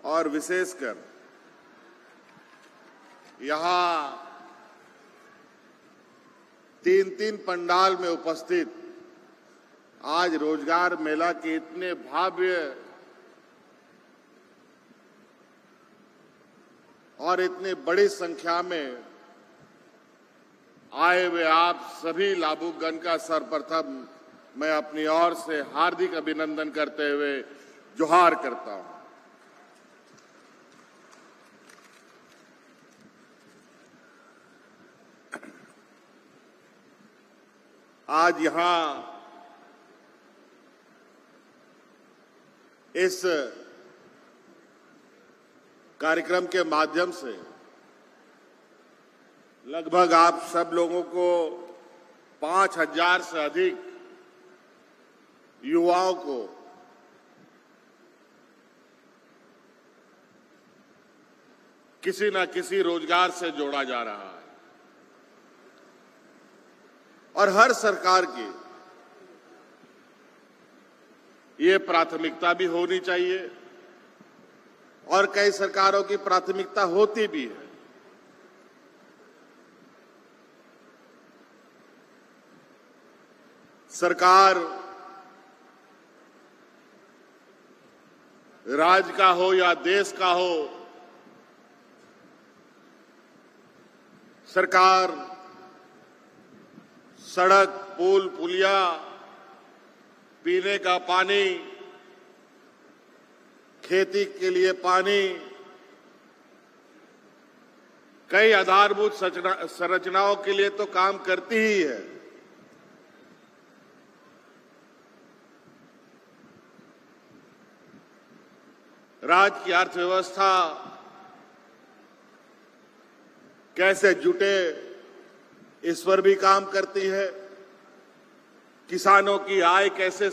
और विशेषकर यहाँ 3-3 पंडाल में उपस्थित आज रोजगार मेला के इतने भव्य और इतनी बड़ी संख्या में आए हुए आप सभी लाभुकगण का सर्वप्रथम मैं अपनी ओर से हार्दिक अभिनंदन करते हुए जोहार करता हूं। आज यहां इस कार्यक्रम के माध्यम से लगभग आप सब लोगों को 5,000 से अधिक युवाओं को किसी न किसी रोजगार से जोड़ा जा रहा है और हर सरकार की ये प्राथमिकता भी होनी चाहिए और कई सरकारों की प्राथमिकता होती भी है। सरकार राज्य का हो या देश का हो, सरकार सड़क, पुल, पुलिया, पीने का पानी, खेती के लिए पानी, कई आधारभूत संरचनाओं के लिए तो काम करती ही है। राज्य की अर्थव्यवस्था कैसे जुटे इस पर भी काम करती है। किसानों की आय कैसे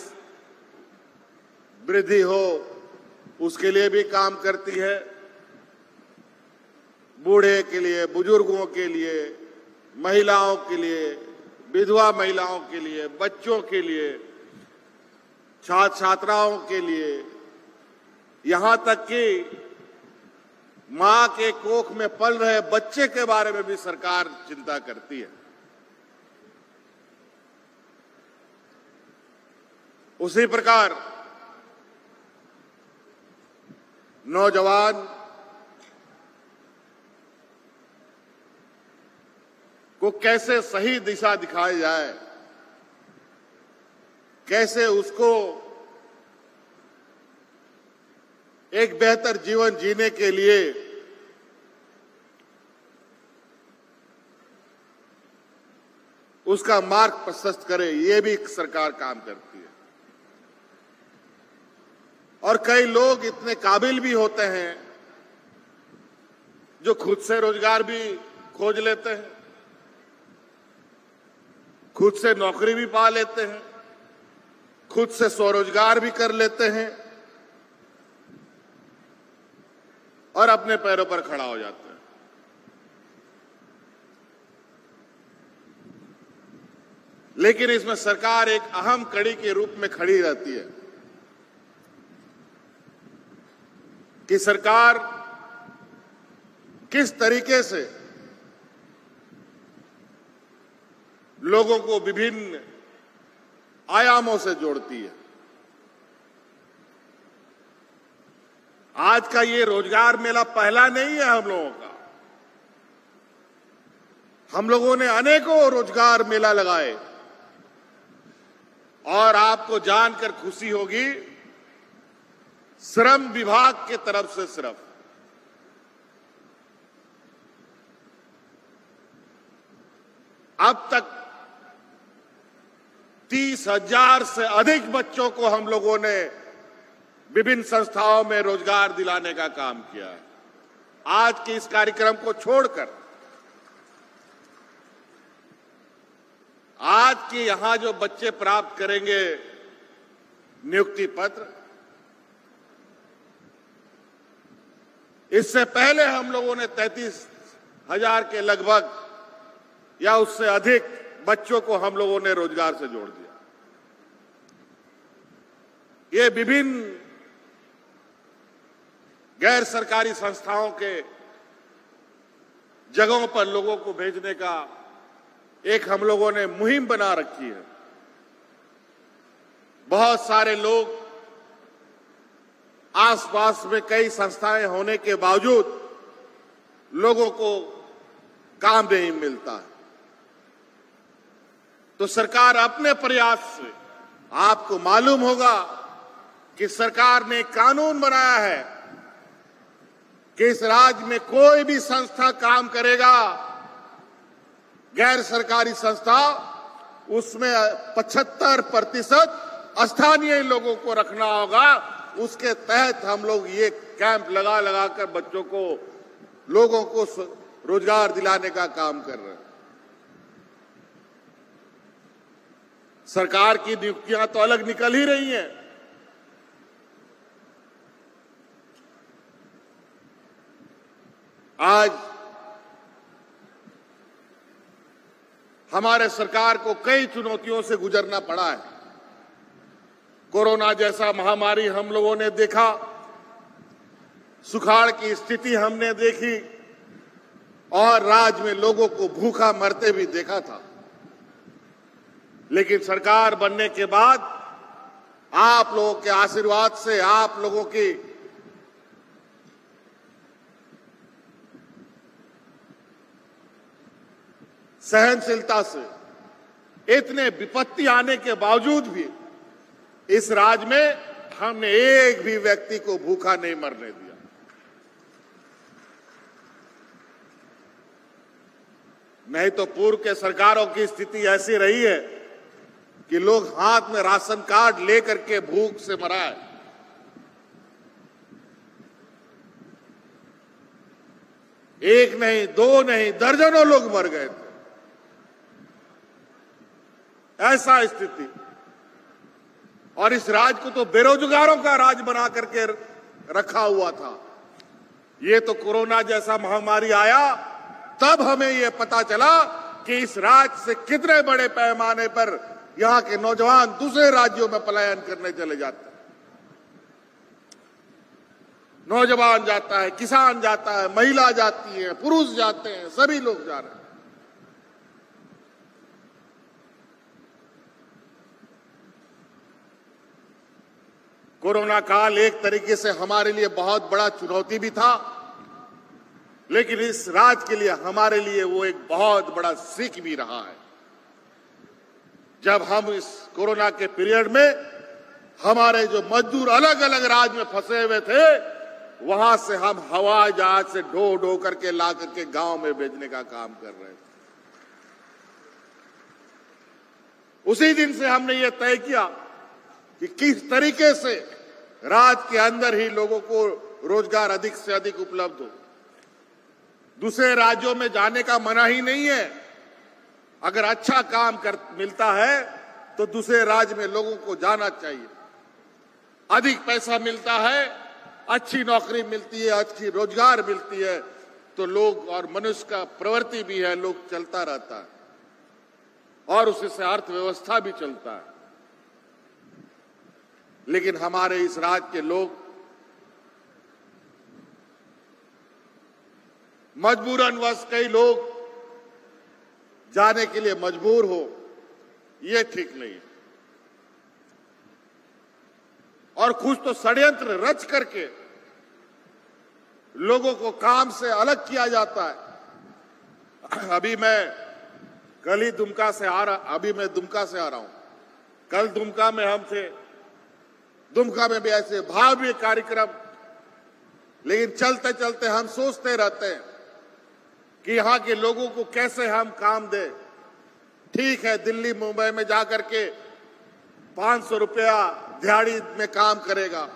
वृद्धि हो उसके लिए भी काम करती है। बूढ़े के लिए, बुजुर्गों के लिए, महिलाओं के लिए, विधवा महिलाओं के लिए, बच्चों के लिए, छात्र छात्राओं के लिए, यहां तक कि मां के कोख में पल रहे बच्चे के बारे में भी सरकार चिंता करती है। उसी प्रकार नौजवान को कैसे सही दिशा दिखाई जाए, कैसे उसको एक बेहतर जीवन जीने के लिए उसका मार्ग प्रशस्त करे, ये भी सरकार काम करती है। और कई लोग इतने काबिल भी होते हैं जो खुद से रोजगार भी खोज लेते हैं, खुद से नौकरी भी पा लेते हैं, खुद से स्वरोजगार भी कर लेते हैं और अपने पैरों पर खड़ा हो जाते हैं। लेकिन इसमें सरकार एक अहम कड़ी के रूप में खड़ी रहती है कि सरकार किस तरीके से लोगों को विभिन्न आयामों से जोड़ती है। आज का ये रोजगार मेला पहला नहीं है हम लोगों का। हम लोगों ने अनेकों रोजगार मेला लगाए और आपको जानकर खुशी होगी, श्रम विभाग की तरफ से सिर्फ अब तक 30,000 से अधिक बच्चों को हम लोगों ने विभिन्न संस्थाओं में रोजगार दिलाने का काम किया है। आज के इस कार्यक्रम को छोड़कर आज के यहां जो बच्चे प्राप्त करेंगे नियुक्ति पत्र, इससे पहले हम लोगों ने 33,000 के लगभग या उससे अधिक बच्चों को हम लोगों ने रोजगार से जोड़ दिया। ये विभिन्न गैर सरकारी संस्थाओं के जगहों पर लोगों को भेजने का एक हम लोगों ने मुहिम बना रखी है। बहुत सारे लोग, आसपास में कई संस्थाएं होने के बावजूद लोगों को काम नहीं मिलता है। तो सरकार अपने प्रयास से, आपको मालूम होगा कि सरकार ने कानून बनाया है कि इस राज्य में कोई भी संस्था काम करेगा, गैर सरकारी संस्था, उसमें 75% स्थानीय लोगों को रखना होगा। उसके तहत हम लोग ये कैंप लगा लगा कर बच्चों को, लोगों को रोजगार दिलाने का काम कर रहे हैं। सरकार की नियुक्तियां तो अलग निकल ही रही हैं। आज हमारे सरकार को कई चुनौतियों से गुजरना पड़ा है। कोरोना जैसा महामारी हम लोगों ने देखा, सुखाड़ की स्थिति हमने देखी और राज्य में लोगों को भूखा मरते भी देखा था। लेकिन सरकार बनने के बाद आप लोगों के आशीर्वाद से, आप लोगों की सहनशीलता से, इतने विपत्ति आने के बावजूद भी इस राज्य में हमने एक भी व्यक्ति को भूखा नहीं मरने दिया। नहीं तो पूर्व के सरकारों की स्थिति ऐसी रही है कि लोग हाथ में राशन कार्ड लेकर के भूख से मरा है। एक नहीं, दो नहीं, दर्जनों लोग मर गए थे। ऐसा स्थिति। और इस राज्य को तो बेरोजगारों का राज्य बना करके रखा हुआ था। ये तो कोरोना जैसा महामारी आया, तब हमें यह पता चला कि इस राज्य से कितने बड़े पैमाने पर यहां के नौजवान दूसरे राज्यों में पलायन करने चले जाते हैं। नौजवान जाता है, किसान जाता है, महिला जाती है, पुरुष जाते हैं, सभी लोग जा रहे हैं। कोरोना काल एक तरीके से हमारे लिए बहुत बड़ा चुनौती भी था, लेकिन इस राज्य के लिए, हमारे लिए वो एक बहुत बड़ा सीख भी रहा है। जब हम इस कोरोना के पीरियड में हमारे जो मजदूर अलग अलग राज्य में फंसे हुए थे, वहां से हम हवाई जहाज से ढो ढो करके ला करके गांव में भेजने का काम कर रहे थे। उसी दिन से हमने ये तय किया कि किस तरीके से राज्य के अंदर ही लोगों को रोजगार अधिक से अधिक उपलब्ध हो। दूसरे राज्यों में जाने का मना ही नहीं है। अगर अच्छा काम मिलता है तो दूसरे राज्य में लोगों को जाना चाहिए। अधिक पैसा मिलता है, अच्छी नौकरी मिलती है, अच्छी रोजगार मिलती है, तो लोग, और मनुष्य का प्रवृत्ति भी है, लोग चलता रहता है और उससे अर्थव्यवस्था भी चलता है। लेकिन हमारे इस राज्य के लोग मजबूरन वश कई लोग जाने के लिए मजबूर हो, ये ठीक नहीं है। और कुछ तो षड्यंत्र रच करके लोगों को काम से अलग किया जाता है। अभी मैं दुमका से आ रहा हूं। कल दुमका में हम थे। दुमका में भी ऐसे भव्य कार्यक्रम, लेकिन चलते चलते हम सोचते रहते हैं कि यहां के लोगों को कैसे हम काम दें। ठीक है, दिल्ली मुंबई में जाकर के 500 रुपया दिहाड़ी में काम करेगा,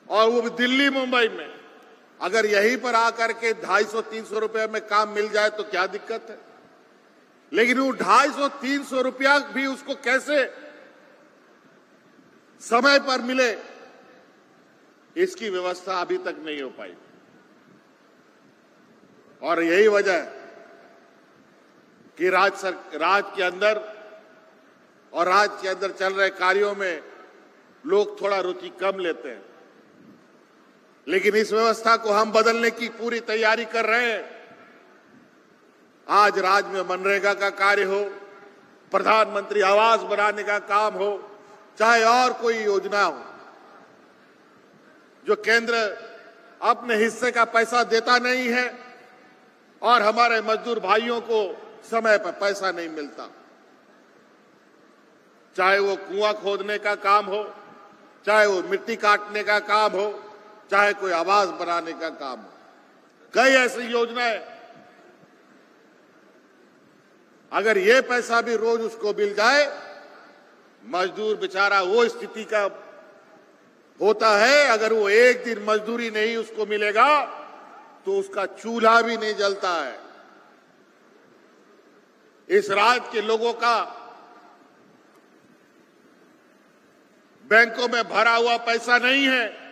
और वो भी दिल्ली मुंबई में। अगर यहीं पर आकर के 250-300 रुपये में काम मिल जाए तो क्या दिक्कत है। लेकिन वो 250-300 रुपया भी उसको कैसे समय पर मिले, इसकी व्यवस्था अभी तक नहीं हो पाई। और यही वजह है कि राज्य के अंदर चल रहे कार्यों में लोग थोड़ा रुचि कम लेते हैं। लेकिन इस व्यवस्था को हम बदलने की पूरी तैयारी कर रहे हैं। आज राज्य में मनरेगा का कार्य हो, प्रधानमंत्री आवास बनाने का काम हो, चाहे और कोई योजना हो, जो केंद्र अपने हिस्से का पैसा देता नहीं है और हमारे मजदूर भाइयों को समय पर पैसा नहीं मिलता, चाहे वो कुआं खोदने का काम हो, चाहे वो मिट्टी काटने का काम हो, चाहे कोई आवास बनाने का काम हो, कई ऐसी योजनाएं, अगर ये पैसा भी रोज उसको मिल जाए, मजदूर बेचारा वो स्थिति का होता है, अगर वो एक दिन मजदूरी नहीं उसको मिलेगा तो उसका चूल्हा भी नहीं जलता है। इस राज्य के लोगों का बैंकों में भरा हुआ पैसा नहीं है।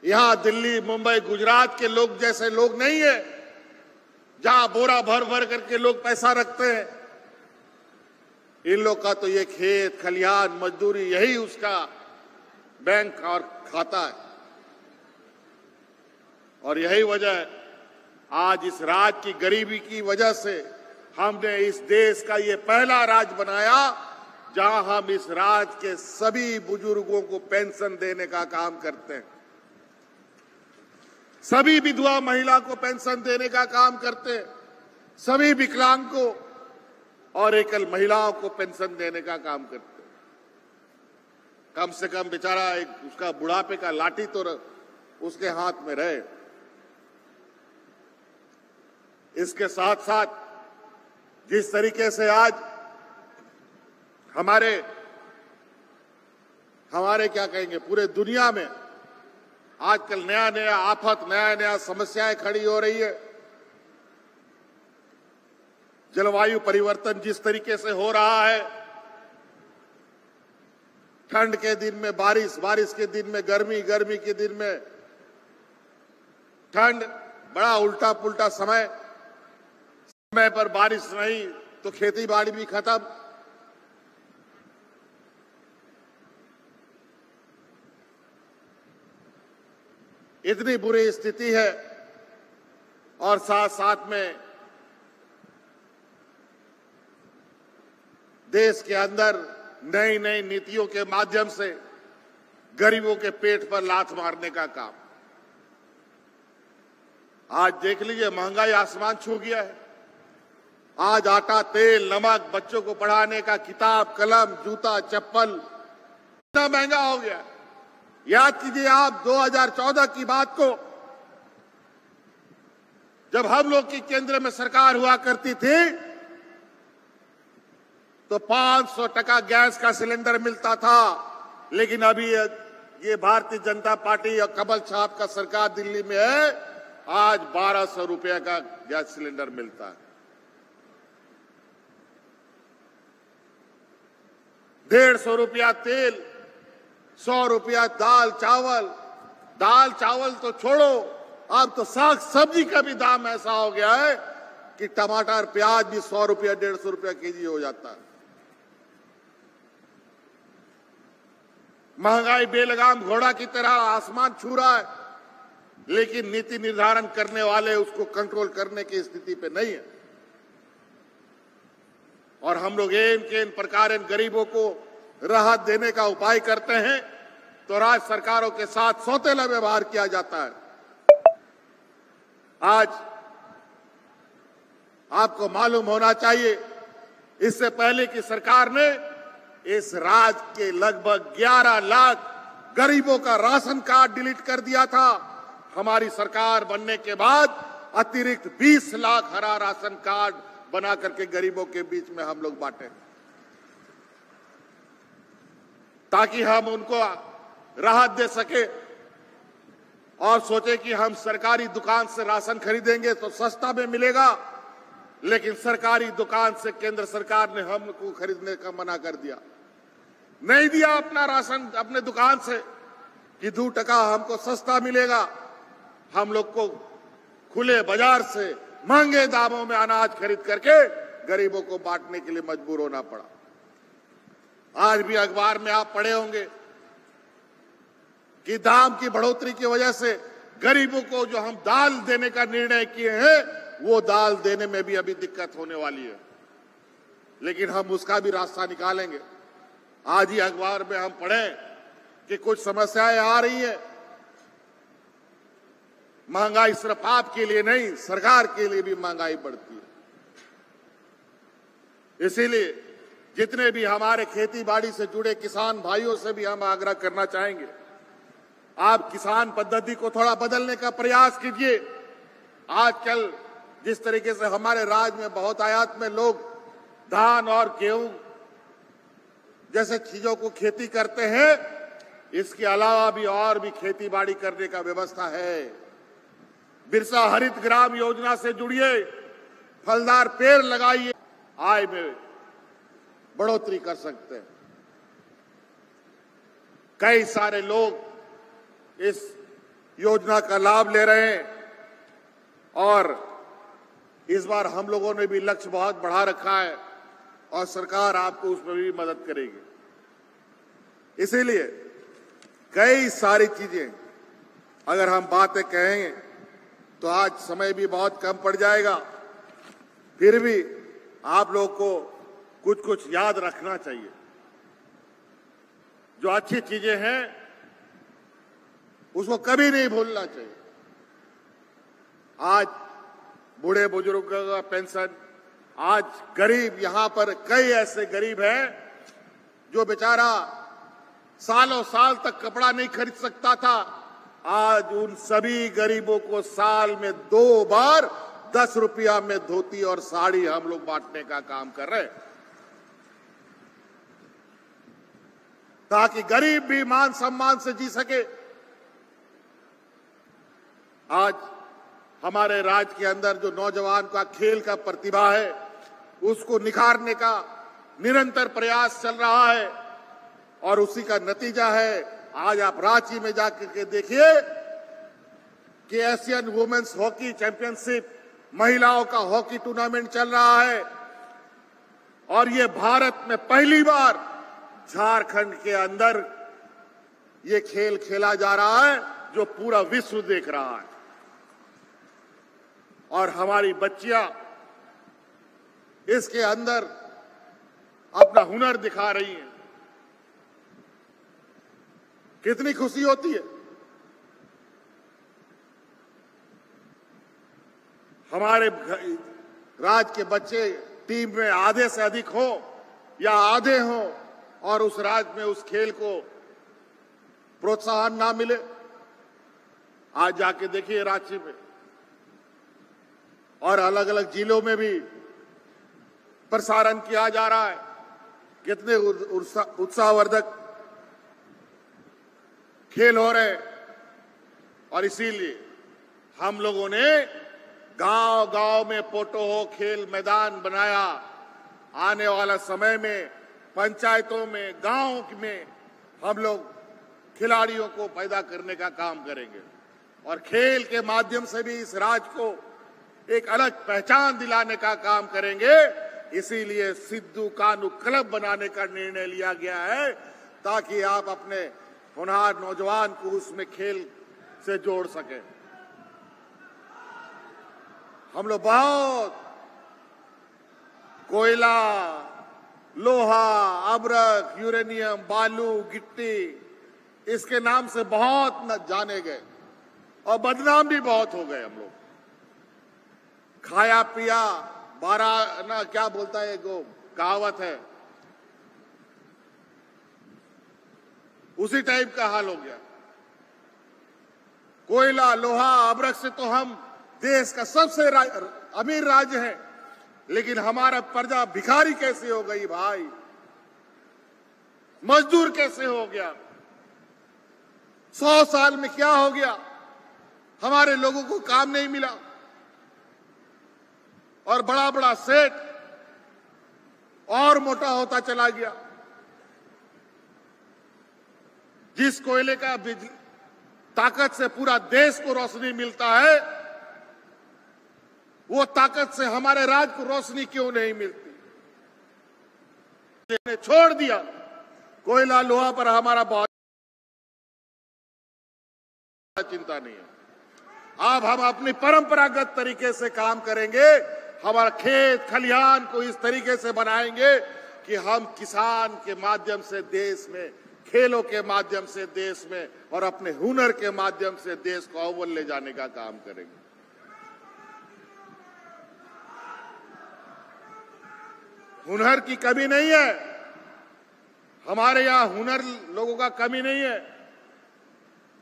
यहां दिल्ली, मुंबई, गुजरात के लोग जैसे लोग नहीं है, जहां बोरा भर भर करके लोग पैसा रखते हैं। इन लोग का तो ये खेत खलिहान मजदूरी यही उसका बैंक और खाता है। और यही वजह है आज इस राज्य की गरीबी की वजह से हमने इस देश का ये पहला राज्य बनाया जहां हम इस राज्य के सभी बुजुर्गों को पेंशन देने का काम करते हैं, सभी विधवा महिला को पेंशन देने का काम करते हैं, सभी विकलांग को और एकल महिलाओं को पेंशन देने का काम करते हैं। कम से कम बेचारा एक उसका बुढ़ापे का लाठी तो उसके हाथ में रहे। इसके साथ साथ जिस तरीके से आज हमारे क्या कहेंगे पूरे दुनिया में आजकल नया नया आफत, नया नया समस्याएं खड़ी हो रही है। जलवायु परिवर्तन जिस तरीके से हो रहा है, ठंड के दिन में बारिश, बारिश के दिन में गर्मी, गर्मी के दिन में ठंड, बड़ा उल्टा पुल्टा समय पर बारिश नहीं तो खेती बाड़ी भी खत्म। इतनी बुरी स्थिति है और साथ साथ में देश के अंदर नई नई नीतियों के माध्यम से गरीबों के पेट पर लात मारने का काम। आज देख लीजिए महंगाई आसमान छू गया है। आज आटा, तेल, नमक, बच्चों को पढ़ाने का किताब, कलम, जूता, चप्पल इतना महंगा हो गया। याद कीजिए आप 2014 की बात को, जब हम लोग की केंद्र में सरकार हुआ करती थी तो 500 टका गैस का सिलेंडर मिलता था, लेकिन अभी ये भारतीय जनता पार्टी और कमल छाप का सरकार दिल्ली में है, आज 1200 रुपए का गैस सिलेंडर मिलता है। 150 रुपया तेल, 100 रुपया दाल चावल तो छोड़ो, अब तो साग सब्जी का भी दाम ऐसा हो गया है कि टमाटर प्याज भी 100 रुपया 150 रुपया केजी हो जाता है। महंगाई बेलगाम घोड़ा की तरह आसमान छू रहा है, लेकिन नीति निर्धारण करने वाले उसको कंट्रोल करने की स्थिति पे नहीं है। और हम लोग इन प्रकार गरीबों को राहत देने का उपाय करते हैं तो राज्य सरकारों के साथ सौतेला व्यवहार किया जाता है। आज आपको मालूम होना चाहिए, इससे पहले की सरकार ने इस राज्य के लगभग 11 लाख गरीबों का राशन कार्ड डिलीट कर दिया था। हमारी सरकार बनने के बाद अतिरिक्त 20 लाख हरा राशन कार्ड बना करके गरीबों के बीच में हम लोग बांटे, ताकि हम उनको राहत दे सके। और सोचे कि हम सरकारी दुकान से राशन खरीदेंगे तो सस्ता में मिलेगा, लेकिन सरकारी दुकान से केंद्र सरकार ने हमको खरीदने का मना कर दिया, नहीं दिया अपना राशन अपने दुकान से कि 2 टका हमको सस्ता मिलेगा। हम लोग को खुले बाजार से महंगे दामों में अनाज खरीद करके गरीबों को बांटने के लिए मजबूर होना पड़ा। आज भी अखबार में आप पढ़े होंगे कि दाम की बढ़ोतरी की वजह से गरीबों को जो हम दाल देने का निर्णय किए हैं, वो दाल देने में भी अभी दिक्कत होने वाली है, लेकिन हम उसका भी रास्ता निकालेंगे। आज ही अखबार में हम पढ़ें कि कुछ समस्याएं आ रही है। महंगाई सिर्फ आपके लिए नहीं, सरकार के लिए भी महंगाई बढ़ती है। इसीलिए जितने भी हमारे खेती बाड़ी से जुड़े किसान भाइयों से भी हम आग्रह करना चाहेंगे, आप किसान पद्धति को थोड़ा बदलने का प्रयास कीजिए। आजकल जिस तरीके से हमारे राज्य में बहुत आयात में लोग धान और गेहूं जैसे चीजों को खेती करते हैं, इसके अलावा भी और भी खेती बाड़ी करने का व्यवस्था है। बिरसा हरित ग्राम योजना से जुड़िए, फलदार पेड़ लगाइए, आय में बढ़ोतरी कर सकते हैं। कई सारे लोग इस योजना का लाभ ले रहे हैं और इस बार हम लोगों ने भी लक्ष्य बहुत बढ़ा रखा है और सरकार आपको उसमें भी मदद करेगी। इसीलिए कई सारी चीजें अगर हम बातें कहेंगे तो आज समय भी बहुत कम पड़ जाएगा। फिर भी आप लोग को कुछ कुछ याद रखना चाहिए। जो अच्छी चीजें हैं उसको कभी नहीं भूलना चाहिए। आज बूढ़े बुजुर्गों का पेंशन, आज गरीब, यहां पर कई ऐसे गरीब हैं जो बेचारा सालों साल तक कपड़ा नहीं खरीद सकता था। आज उन सभी गरीबों को साल में 2 बार 10 रुपया में धोती और साड़ी हम लोग बांटने का काम कर रहे हैं, ताकि गरीब भी मान सम्मान से जी सके। आज हमारे राज्य के अंदर जो नौजवान का खेल का प्रतिभा है, उसको निखारने का निरंतर प्रयास चल रहा है और उसी का नतीजा है आज आप रांची में जाकर के देखिए कि एशियन वुमेन्स हॉकी चैंपियनशिप, महिलाओं का हॉकी टूर्नामेंट चल रहा है और ये भारत में पहली बार झारखंड के अंदर ये खेल खेला जा रहा है जो पूरा विश्व देख रहा है। और हमारी बच्चियां इसके अंदर अपना हुनर दिखा रही हैं। कितनी खुशी होती है। हमारे राज्य के बच्चे टीम में आधे से अधिक हो या आधे हो और उस राज्य में उस खेल को प्रोत्साहन ना मिले। आज जाके देखिए रांची में और अलग अलग जिलों में भी प्रसारण किया जा रहा है। कितने उत्साहवर्धक खेल हो रहे हैं और इसीलिए हम लोगों ने गांव-गांव में पोटो हो खेल मैदान बनाया। आने वाला समय में पंचायतों में, गांव में हम लोग खिलाड़ियों को पैदा करने का काम करेंगे और खेल के माध्यम से भी इस राज्य को एक अलग पहचान दिलाने का काम करेंगे। इसीलिए सिद्धू कानू क्लब बनाने का निर्णय लिया गया है ताकि आप अपने होनहार नौजवान को उसमें खेल से जोड़ सके। हम लोग बहुत कोयला, लोहा, अब्रक, यूरेनियम, बालू, गिट्टी, इसके नाम से बहुत न जाने गए और बदनाम भी बहुत हो गए। हम लोग खाया पिया 12 ना, क्या बोलता है वो कहावत है, उसी टाइप का हाल हो गया। कोयला, लोहा, अब्रक से तो हम देश का सबसे अमीर राज्य है, लेकिन हमारा प्रजा भिखारी कैसे हो गई भाई, मजदूर कैसे हो गया। 100 साल में क्या हो गया, हमारे लोगों को काम नहीं मिला और बड़ा बड़ा सेठ और मोटा होता चला गया। जिस कोयले का ताकत से पूरा देश को रोशनी मिलता है, वो ताकत से हमारे राज्य को रोशनी क्यों नहीं मिलती। छोड़ दिया कोयला लोहा पर हमारा बहुत चिंता नहीं है। अब हम अपनी परंपरागत तरीके से काम करेंगे। हमारा खेत खलिहान को इस तरीके से बनाएंगे कि हम किसान के माध्यम से देश में, खेलों के माध्यम से देश में और अपने हुनर के माध्यम से देश को अव्वल ले जाने का काम करेंगे। हुनर की कमी नहीं है, हमारे यहां हुनर लोगों का कमी नहीं है।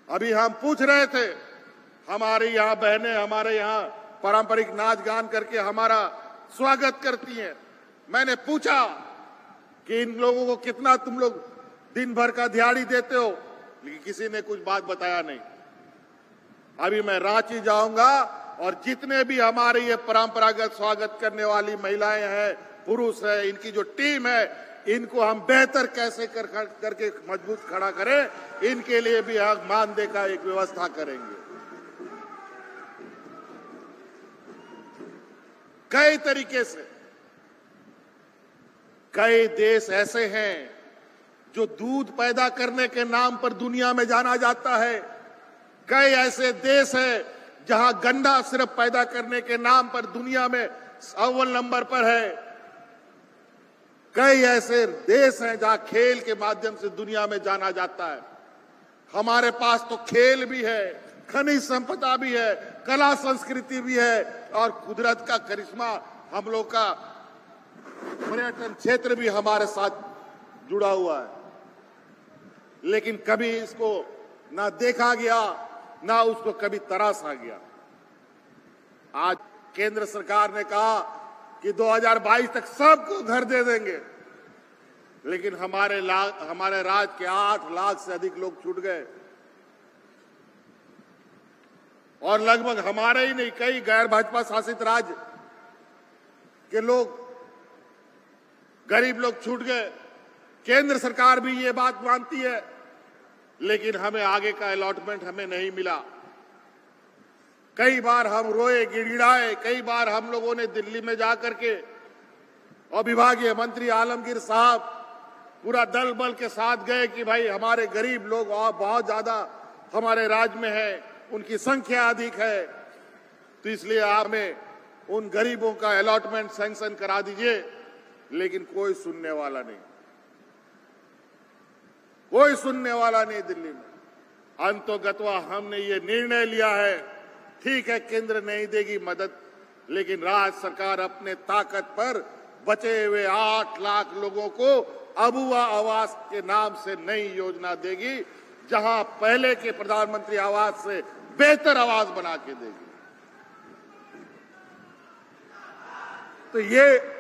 अभी हम पूछ रहे थे, हमारे यहां बहनें हमारे यहां पारंपरिक नाच गान करके हमारा स्वागत करती हैं। मैंने पूछा कि इन लोगों को कितना तुम लोग दिन भर का दिहाड़ी देते हो, लेकिन किसी ने कुछ बात बताया नहीं। अभी मैं रांची जाऊंगा और जितने भी हमारे ये परंपरागत स्वागत करने वाली महिलाएं हैं, पुरुष है, इनकी जो टीम है, इनको हम बेहतर कैसे करके मजबूत खड़ा करें, इनके लिए भी हम मानदेय का एक व्यवस्था करेंगे। कई तरीके से कई देश ऐसे हैं जो दूध पैदा करने के नाम पर दुनिया में जाना जाता है। कई ऐसे देश हैं जहां गन्ना सिर्फ पैदा करने के नाम पर दुनिया में अव्वल नंबर पर है। कई ऐसे देश हैं जहां खेल के माध्यम से दुनिया में जाना जाता है। हमारे पास तो खेल भी है, खनिज संपदा भी है, कला संस्कृति भी है और कुदरत का करिश्मा, हम लोग का पर्यटन क्षेत्र भी हमारे साथ जुड़ा हुआ है। लेकिन कभी इसको ना देखा गया, ना उसको कभी तरासा गया। आज केंद्र सरकार ने कहा कि 2022 तक सबको घर दे देंगे, लेकिन हमारे राज्य के 8 लाख से अधिक लोग छूट गए और लगभग हमारे ही नहीं, कई गैर भाजपा शासित राज्य के लोग, गरीब लोग छूट गए। केंद्र सरकार भी ये बात मानती है, लेकिन हमें आगे का अलॉटमेंट हमें नहीं मिला। कई बार हम रोए गिड़गिड़ाए, कई बार हम लोगों ने दिल्ली में जाकर के और विभागीय मंत्री आलमगीर साहब पूरा दल बल के साथ गए कि भाई हमारे गरीब लोग और बहुत ज्यादा हमारे राज्य में है, उनकी संख्या अधिक है, तो इसलिए आप हमें उन गरीबों का अलॉटमेंट सैंक्शन करा दीजिए। लेकिन कोई सुनने वाला नहीं, कोई सुनने वाला नहीं दिल्ली में। अंतोगत्वा हमने ये निर्णय लिया है, ठीक है केंद्र नहीं देगी मदद, लेकिन राज्य सरकार अपने ताकत पर बचे हुए 8 लाख लोगों को अबुआ आवास के नाम से नई योजना देगी, जहां पहले के प्रधानमंत्री आवास से बेहतर आवास बना के देगी। तो ये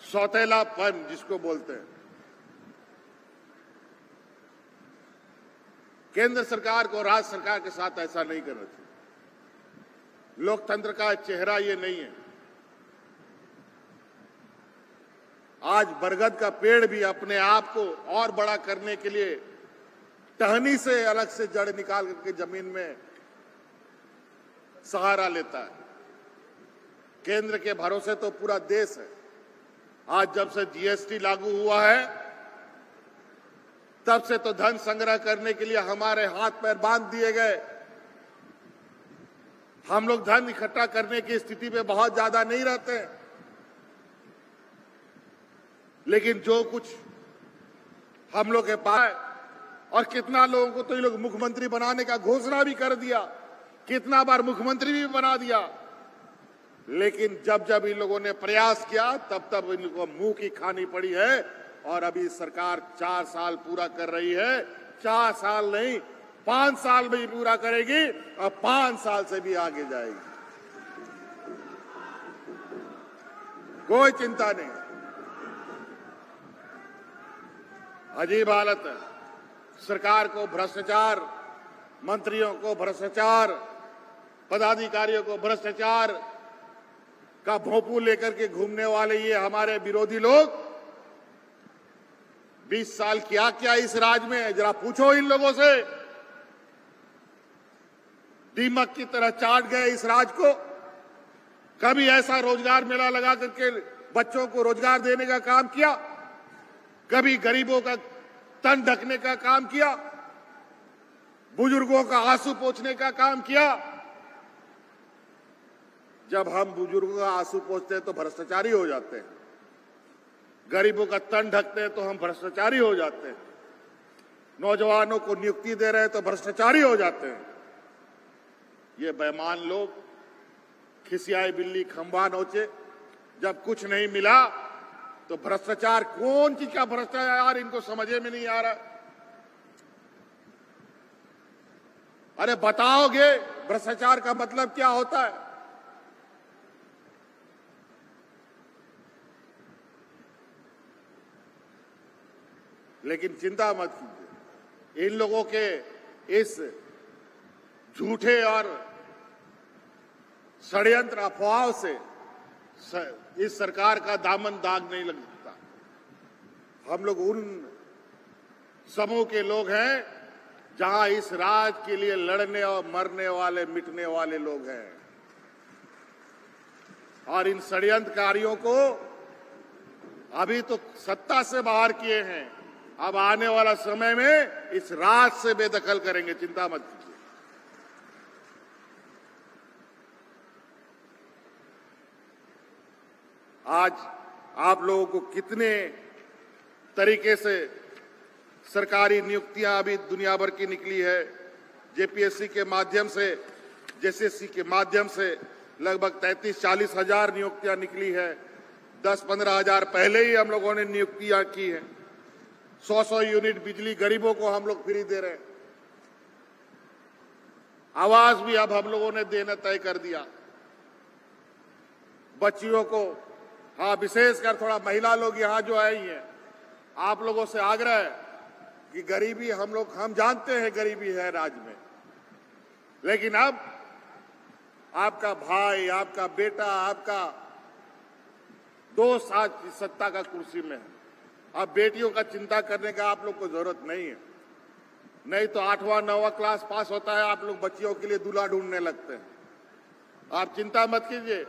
सौतेलापन जिसको बोलते हैं, केंद्र सरकार को राज्य सरकार के साथ ऐसा नहीं करना चाहिए। लोकतंत्र का चेहरा ये नहीं है। आज बरगद का पेड़ भी अपने आप को और बड़ा करने के लिए टहनी से अलग से जड़ निकाल करके जमीन में सहारा लेता है। केंद्र के भरोसे तो पूरा देश है। आज जब से जीएसटी लागू हुआ है, तब से तो धन संग्रह करने के लिए हमारे हाथ पैर बांध दिए गए। हम लोग धन इकट्ठा करने की स्थिति में बहुत ज्यादा नहीं रहते, लेकिन जो कुछ हम लोग के पास, और कितना लोगों को तो ये लोग मुख्यमंत्री बनाने का घोषणा भी कर दिया, कितना बार मुख्यमंत्री भी बना दिया, लेकिन जब जब इन लोगों ने प्रयास किया तब तब इन लोगों को मुंह की खानी पड़ी है। और अभी सरकार 4 साल पूरा कर रही है, 4 साल नहीं 5 साल में ही पूरा करेगी और 5 साल से भी आगे जाएगी। कोई चिंता नहीं। अजीब हालत है। सरकार को भ्रष्टाचार, मंत्रियों को भ्रष्टाचार, पदाधिकारियों को भ्रष्टाचार का भोंपू लेकर के घूमने वाले ये हमारे विरोधी लोग 20 साल किया क्या इस राज्य में, जरा पूछो इन लोगों से। दीमक की तरह चाट गए इस राज्य को। कभी ऐसा रोजगार मेला लगा करके बच्चों को रोजगार देने का काम किया? कभी गरीबों का तन ढकने का काम किया, बुजुर्गों का आंसू पोंछने का काम किया। जब हम बुजुर्गों का आंसू पोंछते हैं तो भ्रष्टाचारी हो जाते हैं, गरीबों का तन ढकते हैं तो हम भ्रष्टाचारी हो जाते हैं, नौजवानों को नियुक्ति दे रहे हैं तो भ्रष्टाचारी हो जाते हैं। ये बेईमान लोग खिसियाई बिल्ली खंबा नोचे, जब कुछ नहीं मिला तो भ्रष्टाचार, कौन चीज का भ्रष्टाचार इनको समझे में नहीं आ रहा। अरे बताओगे भ्रष्टाचार का मतलब क्या होता है? लेकिन चिंता मत कीजिए, इन लोगों के इस झूठे और षड्यंत्र अफवाहों से इस सरकार का दामन दाग नहीं लग सकता। हम लोग उन समूह के लोग हैं जहां इस राज के लिए लड़ने और मरने वाले, मिटने वाले लोग हैं, और इन षड्यंत्रकारियों को अभी तो सत्ता से बाहर किए हैं, अब आने वाला समय में इस राज से बेदखल करेंगे, चिंता मत कीजिए। आज आप लोगों को कितने तरीके से सरकारी नियुक्तियां अभी दुनिया भर की निकली है। जेपीएससी के माध्यम से, जेएसएससी के माध्यम से लगभग 33-40 हजार नियुक्तियां निकली है। 10-15 हजार पहले ही हम लोगों ने नियुक्तियां की है। 100 यूनिट बिजली गरीबों को हम लोग फ्री दे रहे हैं। आवास भी अब हम लोगों ने देना तय कर दिया। बच्चियों को, हाँ विशेषकर थोड़ा महिला लोग यहाँ जो आई हैं, आप लोगों से आग्रह है कि गरीबी हम जानते हैं गरीबी है राज्य में, लेकिन अब आपका भाई, आपका बेटा, आपका दोस्त आज सत्ता का कुर्सी में है। अब बेटियों का चिंता करने का आप लोग को जरूरत नहीं है। नहीं तो 8वां-9वां क्लास पास होता है, आप लोग बच्चियों के लिए दूल्हा ढूंढने लगते हैं। आप चिंता मत कीजिए,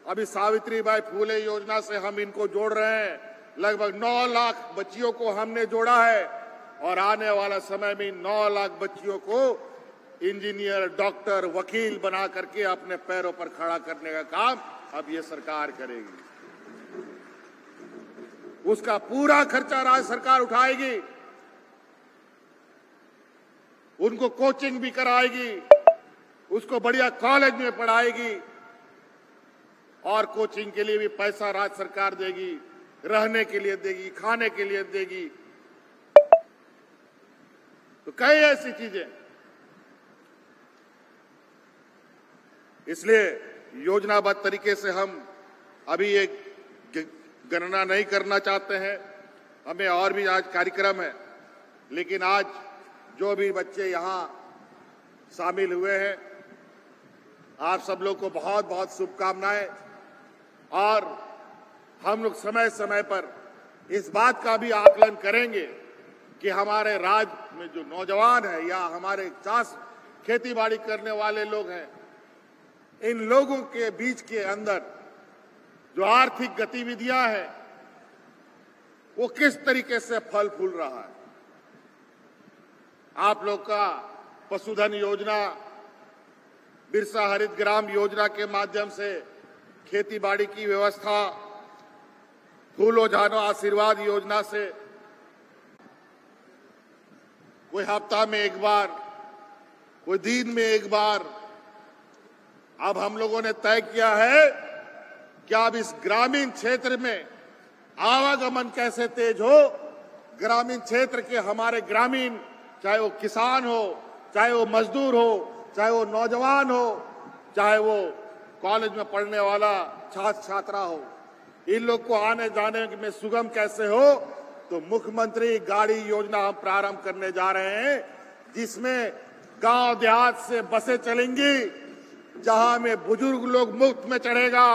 अभी सावित्रीबाई फूले योजना से हम इनको जोड़ रहे हैं। लगभग 9 लाख बच्चियों को हमने जोड़ा है, और आने वाला समय में 9 लाख बच्चियों को इंजीनियर, डॉक्टर, वकील बना करके अपने पैरों पर खड़ा करने का काम अब ये सरकार करेगी। उसका पूरा खर्चा राज्य सरकार उठाएगी, उनको कोचिंग भी कराएगी, उसको बढ़िया कॉलेज में पढ़ाएगी, और कोचिंग के लिए भी पैसा राज्य सरकार देगी, रहने के लिए देगी, खाने के लिए देगी। तो कई ऐसी चीजें, इसलिए योजनाबद्ध तरीके से हम अभी एक गणना नहीं करना चाहते हैं। हमें और भी आज कार्यक्रम है, लेकिन आज जो भी बच्चे यहाँ शामिल हुए हैं, आप सब लोग को बहुत बहुत शुभकामनाएं। और हम लोग समय समय पर इस बात का भी आकलन करेंगे कि हमारे राज्य में जो नौजवान है या हमारे खेती बाड़ी करने वाले लोग हैं, इन लोगों के बीच के अंदर जो आर्थिक गतिविधियां हैं वो किस तरीके से फल फूल रहा है। आप लोग का पशुधन योजना, बिरसा हरित ग्राम योजना के माध्यम से खेती बाड़ी की व्यवस्था, फूलो जानो आशीर्वाद योजना से कोई हफ्ता में एक बार, कोई दिन में एक बार, अब हम लोगों ने तय किया है कि अब इस ग्रामीण क्षेत्र में आवागमन कैसे तेज हो। ग्रामीण क्षेत्र के हमारे ग्रामीण, चाहे वो किसान हो, चाहे वो मजदूर हो, चाहे वो नौजवान हो, चाहे वो कॉलेज में पढ़ने वाला छात्र छात्रा हो, इन लोग को आने जाने में सुगम कैसे हो। तो मुख्यमंत्री गाड़ी योजना हम प्रारंभ करने जा रहे हैं, जिसमें गांव देहात से बसें चलेंगी, जहां में बुजुर्ग लोग मुफ्त में चढ़ेगा,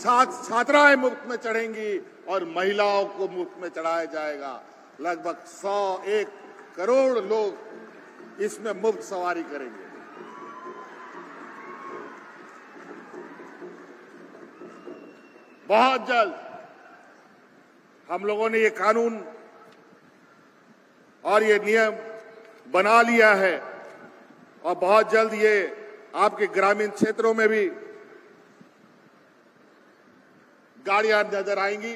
छात्र छात्राएं मुफ्त में चढ़ेंगी, और महिलाओं को मुफ्त में चढ़ाया जाएगा। लगभग 101 करोड़ लोग इसमें मुफ्त सवारी करेंगे। बहुत जल्द हम लोगों ने ये कानून और ये नियम बना लिया है और बहुत जल्द ये आपके ग्रामीण क्षेत्रों में भी गाड़ियां नजर आएंगी,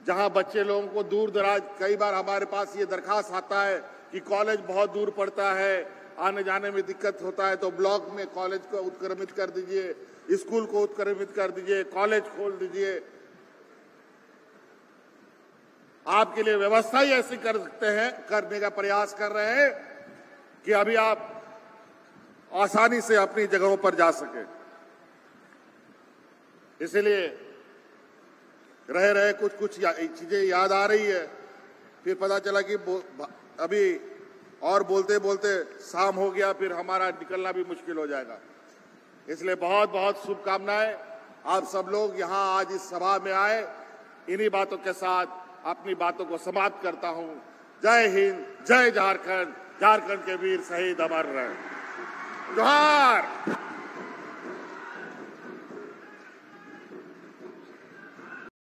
जहां बच्चे लोगों को दूर दराज, कई बार हमारे पास ये दरखास्त आता है कि कॉलेज बहुत दूर पड़ता है, आने जाने में दिक्कत होता है, तो ब्लॉक में कॉलेज को उत्क्रमित कर दीजिए, स्कूल को उत्क्रमित कर दीजिए, कॉलेज खोल दीजिए। आपके लिए व्यवस्था ही ऐसी कर सकते हैं, करने का प्रयास कर रहे हैं कि अभी आप आसानी से अपनी जगहों पर जा सके। इसलिए रह रहे कुछ चीजें याद आ रही है, फिर पता चला कि अभी और बोलते बोलते शाम हो गया, फिर हमारा निकलना भी मुश्किल हो जाएगा। इसलिए बहुत बहुत शुभकामनाएं। आप सब लोग यहाँ आज इस सभा में आए, इन्हीं बातों के साथ अपनी बातों को समाप्त करता हूं। जय हिंद, जय झारखंड, झारखंड के वीर शहीद अमर रहे। जोहार।